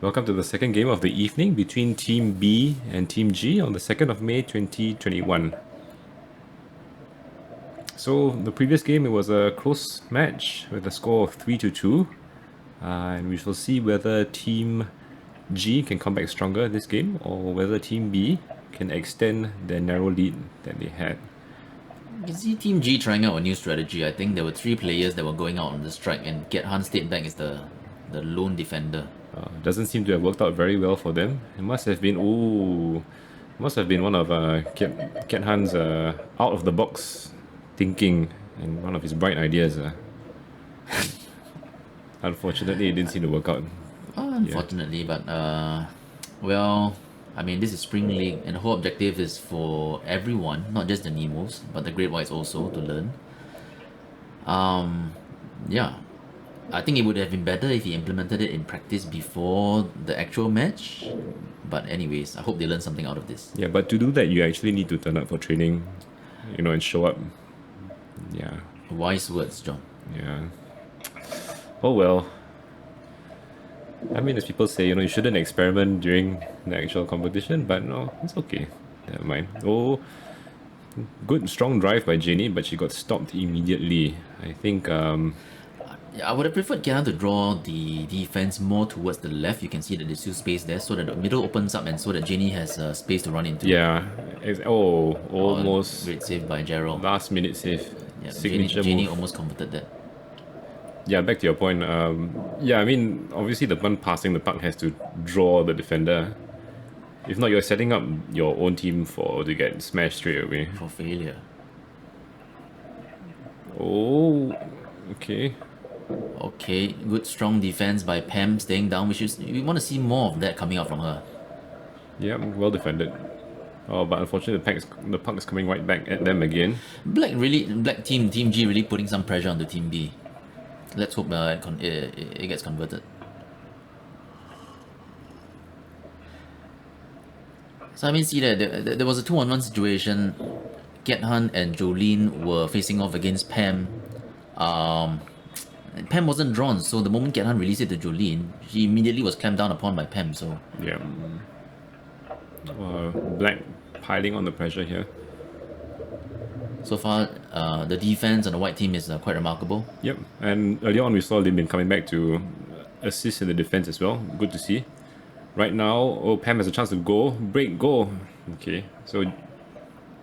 Welcome to the second game of the evening between Team B and Team G on the 2nd of May 2021. So the previous game, it was a close match with a score of 3-2. And we shall see whether Team G can come back stronger this game or whether Team B can extend their narrow lead that they had. You can see Team G trying out a new strategy. I think there were 3 players that were going out on the strike, and Get Han stayed back as the lone defender. Doesn't seem to have worked out very well for them. It must have been one of Ket Han's out of the box thinking and one of his bright ideas. Unfortunately, it didn't seem to work out. Unfortunately, but well, I mean, this is Spring League, and the whole objective is for everyone, not just the Nemos, but the Great Whites also, to learn. Yeah, I think it would have been better if he implemented it in practice before the actual match. But anyways, I hope they learn something out of this. Yeah, but to do that, you actually need to turn up for training, and show up. Yeah. Wise words, John. Yeah. Oh well. I mean, as people say, you shouldn't experiment during the actual competition, but no, it's okay. Never mind. Oh, good, strong drive by Jenny, but she got stopped immediately. I think, Yeah, I would have preferred Kiana to draw the defense more towards the left. You can see that there's still space there, so that the middle opens up and so that Jenny has space to run into. yeah. Almost Great save by Gerald. last minute save. Yeah, Signature Jenny move. almost converted that. Yeah, back to your point. Yeah, I mean, obviously the one passing the puck has to draw the defender. If not, you're setting up your own team to get smashed straight away. For failure. Oh, okay. Okay, good strong defense by Pam staying down. We want to see more of that coming out from her. Yeah, well defended. Oh, but unfortunately, the puck is coming right back at them again. Black Team G really putting some pressure on the Team B. Let's hope it gets converted. So I mean, see that there was a 2-on-1 situation. Get Han and Jolene were facing off against Pam. Pam wasn't drawn, so the moment Get Han released it to Jolene, she immediately was clamped down upon by Pam. So Yeah. Black piling on the pressure here. so far, the defense on the white team is quite remarkable. Yep, and earlier on we saw Lim Bin coming back to assist in the defense as well. Good to see. Right now, Pam has a chance to go. Break, go. Okay, so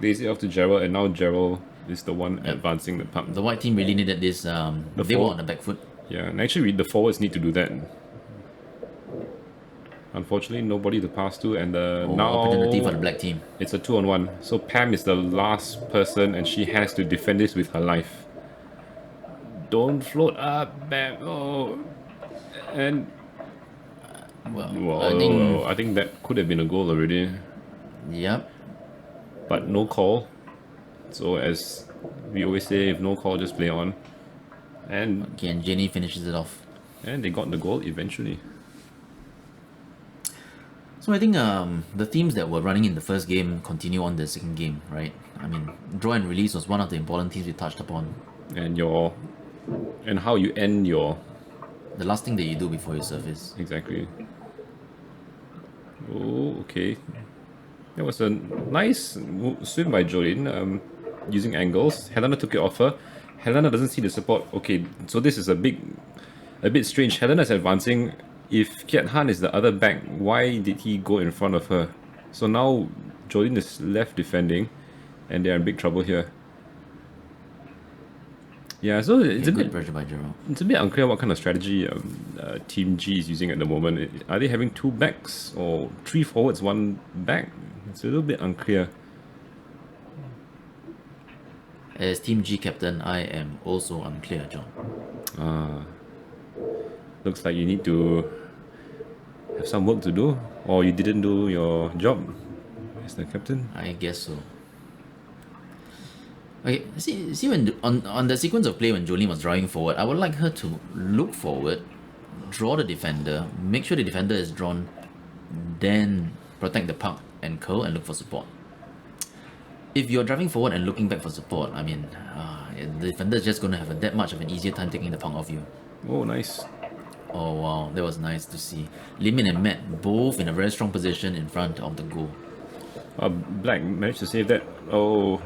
lays it off to Gerald, and now Gerald is the one advancing the puck. The white team really needed this. They were on the back foot. Yeah, and actually the forwards need to do that. Unfortunately, nobody to pass to, and now Opportunity for the black team. it's a 2-on-1. So Pam is the last person, and she has to defend this with her life. Don't float up, Pam. Oh, and Well, I think that could have been a goal already, Yep. but no call. So as we always say, if no call, just play on. And Okay, and Jenny finishes it off. they got the goal eventually. So I think the themes that were running in the first game continue on the second game, right? I mean, draw and release was one of the important themes we touched upon. And how you end your The last thing that you do before you surface. exactly. Oh, okay. That was a nice swim by Jolene, using angles. Helena took it off her. Helena doesn't see the support. Okay, so this is a bit strange. Helena's advancing. If Kiat Han is the other back, why did he go in front of her? So now Jolene is left defending, and they are in big trouble here. Yeah, so it's a Good bit pressure by Gerald. it's a bit unclear what kind of strategy Team G is using at the moment. Are they having 2 backs or 3 forwards, 1 back? It's a little bit unclear. As Team G captain, I am also unclear, John. Looks like you need to have some work to do, or you didn't do your job as the captain. I guess so. Okay, see when on the sequence of play when Jolene was driving forward, I would like her to look forward, draw the defender, make sure the defender is drawn, then protect the puck and curl and look for support. If you're driving forward and looking back for support, I mean, the defender is just going to have that much of an easier time taking the puck off you. Oh, nice. Oh wow, that was nice to see. Lim Min and Matt both in a very strong position in front of the goal. Black managed to save that. Oh,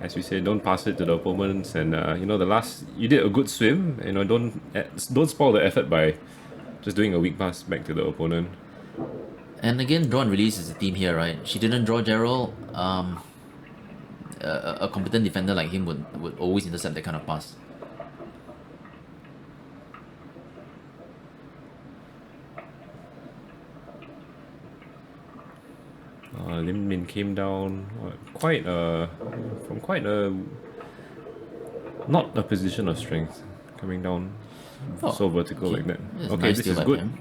as we say, don't pass it to the opponents. And the last you did a good swim. Don't spoil the effort by just doing a weak pass back to the opponent. And again, draw and release is the theme here, right? She didn't draw Gerald. A competent defender like him would always intercept that kind of pass. Lim Min came down from quite a not a position of strength, coming down so vertical like that. That's Okay, nice this steal is by good. Pam.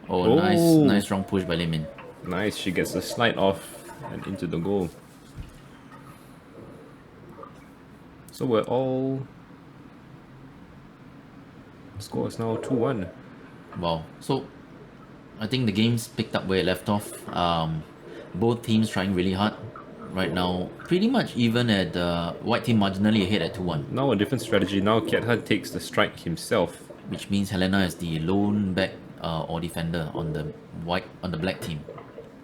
Oh, nice strong push by Lim Min. Nice, she gets a slide off and into the goal. So we're all. Score is now 2-1. Wow. So I think the game's picked up where it left off. Both teams trying really hard right now. Pretty much even at the white team marginally ahead at 2-1, Now a different strategy. Now Kiat Han takes the strike himself. which means Helena is the lone back or defender on the black team.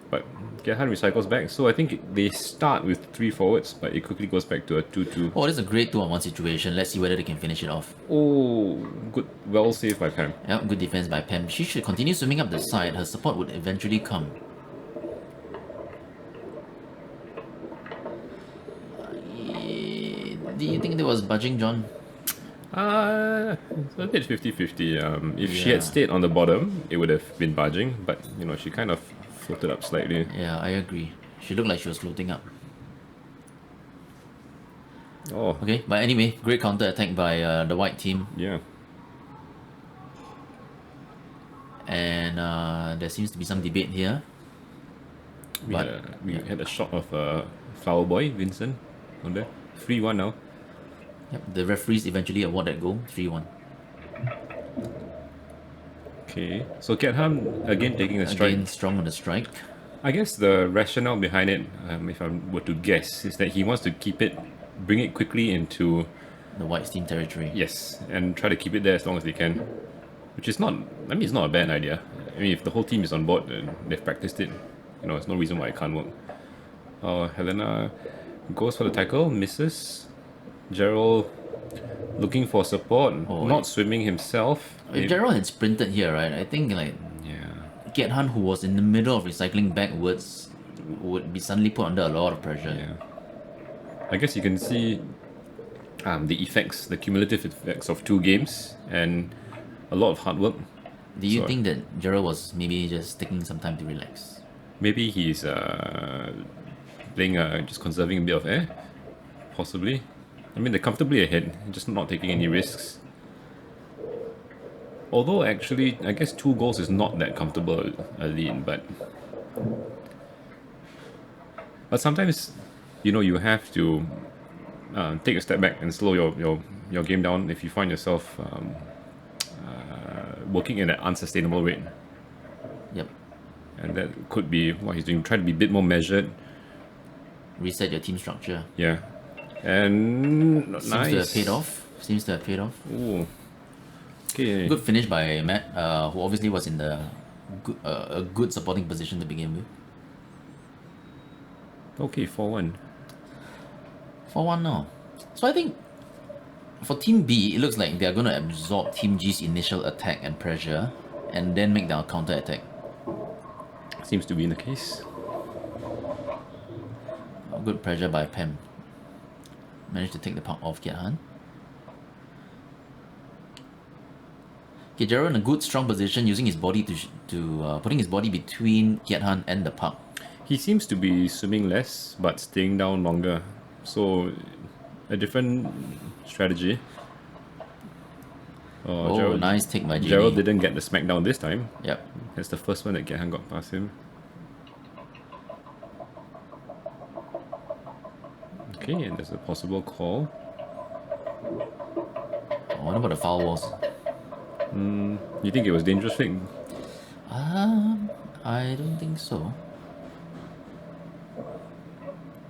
But Kiat Han recycles back. So I think they start with 3 forwards, but it quickly goes back to a 2-2. Oh, this is a great 2-on-1 situation. Let's see whether they can finish it off. Oh, good. Well saved by Pam. Yeah, good defense by Pam. She should continue swimming up the side. Her support would eventually come. Do you think there was budging, John? It's a bit 50-50. If she Yeah. had stayed on the bottom, it would have been budging, but she kind of floated up slightly. Yeah, I agree. She looked like she was floating up. Oh, Okay, but anyway, great counter attack by the white team, yeah. and there seems to be some debate here. We had a shot of Flower Boy, Vincent, on there. 3-1 now. Yep, the referees eventually award that goal, 3-1. Okay, so Kiat Han again taking a strike. Again, strong on the strike. I guess the rationale behind it, if I were to guess, is that he wants to keep it, bring it quickly into, The white team territory. yes, and try to keep it there as long as they can. Which is not, I mean, it's not a bad idea. I mean, if the whole team is on board and they've practiced it, there's no reason why it can't work. Helena goes for the tackle, misses. Gerald looking for support, Oh, not swimming himself. If Gerald had sprinted here, right, I think like Yeah, Kiat Han, who was in the middle of recycling backwards, would be suddenly put under a lot of pressure. yeah. I guess you can see the effects, the cumulative effects of 2 games and a lot of hard work. Do you So- think that Gerald was maybe just taking some time to relax? Maybe he's playing, just conserving a bit of air, possibly. I mean, they're comfortably ahead, just not taking any risks. Although, actually, I guess 2 goals is not that comfortable a lead, but sometimes, you have to take a step back and slow your game down if you find yourself working at an unsustainable rate. Yep. And that could be what he's doing. Try to be a bit more measured. Reset your team structure. Yeah. And Seems nice. to have paid off. Seems to have paid off. Ooh. Okay. Good finish by Matt, who obviously was in a good supporting position to begin with. Okay, 4-1. 4-1 now. So I think for Team B, it looks like they're going to absorb Team G's initial attack and pressure and then make their counter attack. Seems to be the case. Good pressure by Pam. Managed to take the puck off Kiat Han. Okay, Gerald in a good strong position, using his body to putting his body between Kiat Han and the puck. He seems to be swimming less, but staying down longer. So, a different strategy. Oh, nice take by Genie. Gerald didn't get the smackdown this time. Yep. That's the first one that Kiat Han got past him. Okay, and there's a possible call. Oh, what about the foul walls? You think it was dangerous, Vic? I don't think so.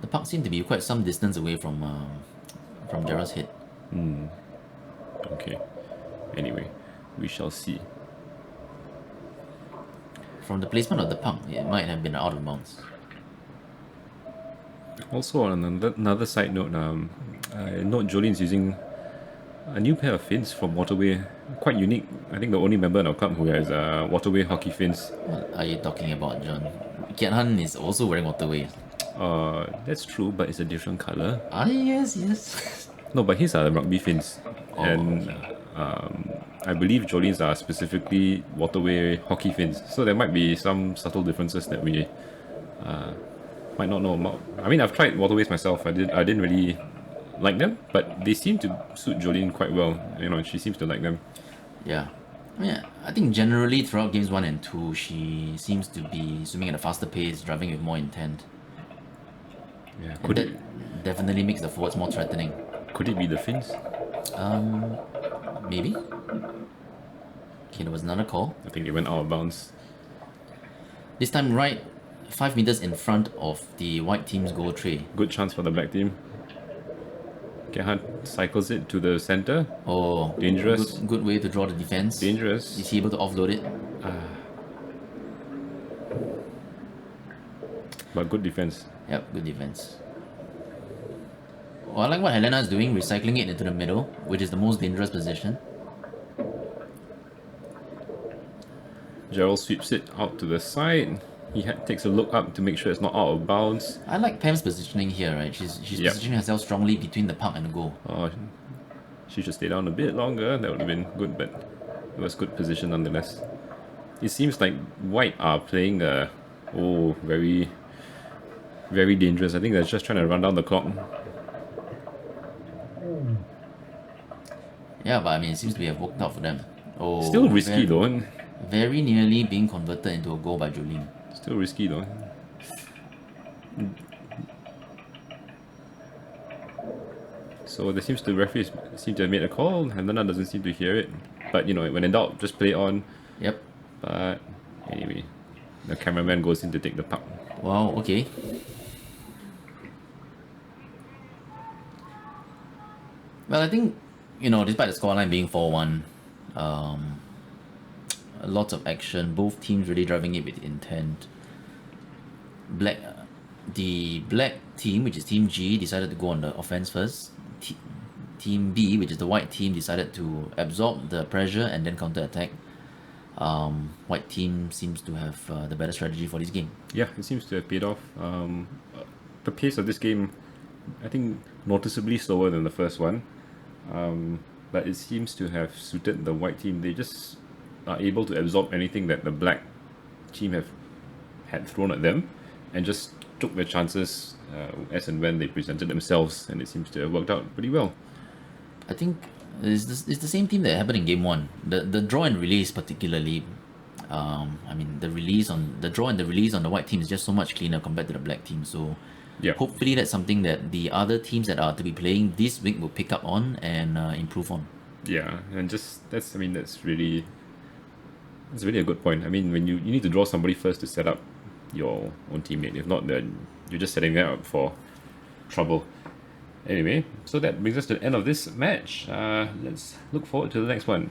The puck seemed to be quite some distance away from Gerald's head. Okay. Anyway, we shall see. From the placement of the puck, it might have been out of bounds. Also, on another side note, I note Jolene's using a new pair of fins from Waterway. Quite unique. I think the only member in our club who has Waterway hockey fins. What are you talking about, John? Kiat Han is also wearing Waterway. That's true, but it's a different color. Ah, yes. No, but his are rugby fins. Oh, And I believe Jolene's are specifically Waterway hockey fins. So there might be some subtle differences that we might not know about. I mean, I've tried Waterways myself. I didn't really like them, but they seem to suit Jolene quite well. You know, she seems to like them. Yeah. I think generally throughout games 1 and 2, she seems to be swimming at a faster pace, driving with more intent. Yeah. And that definitely makes the forwards more threatening. Could it be the fins? Maybe. Okay, there was another call. I think they went out of bounds. This time right 5 meters in front of the white team's goal tray. Good chance for the black team. Gerhard cycles it to the center. Oh, Dangerous. Good way to draw the defense. Dangerous. Is he able to offload it? But good defense. Yep, good defense. Oh, I like what Helena is doing, recycling it into the middle, which is the most dangerous position. Gerald sweeps it out to the side. He takes a look up to make sure it's not out of bounds. I like Pam's positioning here, right? She's Yep. positioning herself strongly between the puck and the goal. She should stay down a bit longer. That would have been good, but it was good position nonetheless. It seems like White are playing very, very dangerous. I think they're just trying to run down the clock. Yeah, but I mean, it seems to have worked out for them. Oh, Still risky though. Very nearly being converted into a goal by Jolene. Still risky though. So there seems the referees seem to have made a call. Helena doesn't seem to hear it. But you know, when in doubt, just play on. Yep. But anyway, the cameraman goes in to take the puck. Wow, okay. Well, I think, despite the scoreline being 4-1, lots of action, both teams really driving it with intent. The black team, which is Team G, decided to go on the offense first. Team B, which is the white team, decided to absorb the pressure and then counter-attack. White team seems to have the better strategy for this game. Yeah, it seems to have paid off. The pace of this game, I think, noticeably slower than the first one. But it seems to have suited the white team. They just are able to absorb anything that the black team had thrown at them and just took their chances as and when they presented themselves, and it seems to have worked out pretty well. I think it's the same team that happened in game 1. The draw and release particularly. The draw and the release on the white team is just so much cleaner compared to the black team. So Yeah. hopefully that's something that the other teams that are to be playing this week will pick up on and improve on. Yeah, and that's really a good point. I mean, when you need to draw somebody first to set up your own teammate. If not, then you're just setting them up for trouble. Anyway, so that brings us to the end of this match. Let's look forward to the next one.